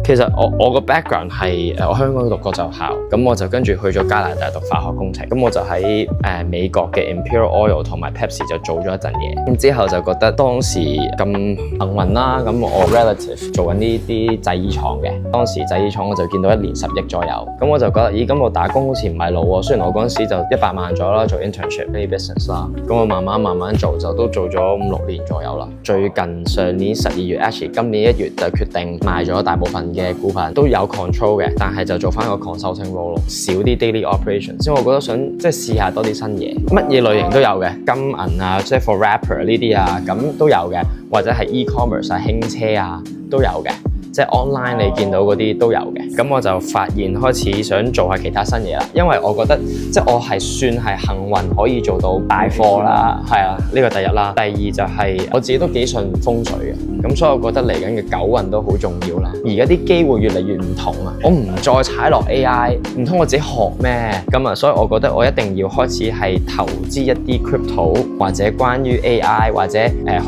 其實我個 background 係我香港讀國際學校，咁我就跟住去咗加拿大讀化學工程，咁我就喺美國嘅 Imperial Oil 同埋 Pepsi 就做咗一陣嘢，咁之後就覺得當時咁幸運啦，咁我 relative 做緊呢啲製衣廠嘅，當時製衣廠我就見到1年10億左右，咁我就覺得咦，咁我打工好似唔係路喎，雖然我嗰陣時就100萬咗啦，做 internship 呢啲 business 啦，咁我慢慢做就都做咗5-6年左右啦。最近上年12月 actually 今年1月就決定賣咗大部分嘅股份，都有 control 嘅，但係就做翻個 consulting role， 少啲 daily operation， 所以我覺得想即係試下多啲新嘢，乜嘢類型都有嘅，金銀啊，即係 for rapper 呢啲啊，咁都有嘅，或者係 e-commerce 啊，輕車啊都有嘅。即係 online 你見到嗰啲都有嘅，咁我就發現開始想做下其他新嘢啦，因為我覺得即係我係算係幸運可以做到帶貨啦，係啊，呢個第一啦。第二就係我自己都幾信風水嘅，咁所以我覺得嚟緊嘅9運都好重要啦。而家啲機會越嚟越唔同啊，我唔再踩落 AI， 唔通我自己學咩？咁啊，所以我覺得我一定要開始係投資一啲 crypto 或者關於 AI 或者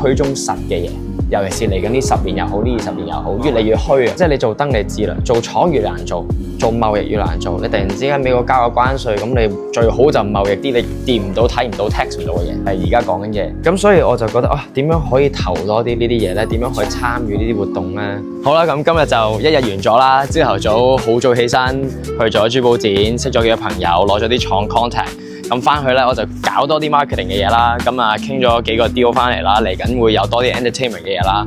虛中實嘅嘢。尤其是嚟緊呢10年又好，呢20年又好，越嚟越虛啊！即係你做燈你知啦，做廠越難做，做貿易越難做。你突然之間美國交個關稅，咁你最好就貿易啲你掂唔到、睇唔到、tax 唔到嘅嘢，係而家講緊嘢。咁所以我就覺得點樣可以投多啲呢啲嘢咧？點樣可以參與呢啲活動咧？好啦，咁今日就一日完咗啦。朝頭早好早起身，去咗珠寶展，識咗幾個朋友，攞咗啲廠 contact。咁翻去咧，我就搞多啲 marketing 嘅嘢啦。咁啊，傾咗幾個 deal 翻嚟啦，嚟緊會有多啲 entertainment 嘅嘢啦。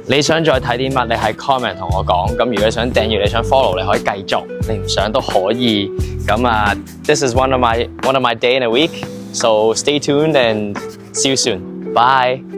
你想再睇啲乜？你喺 comment 同我講。咁如果你想訂閱，你想 follow， 你可以繼續。你唔想都可以。咁啊 ，this is one of my day in a week. So stay tuned and see you soon. Bye.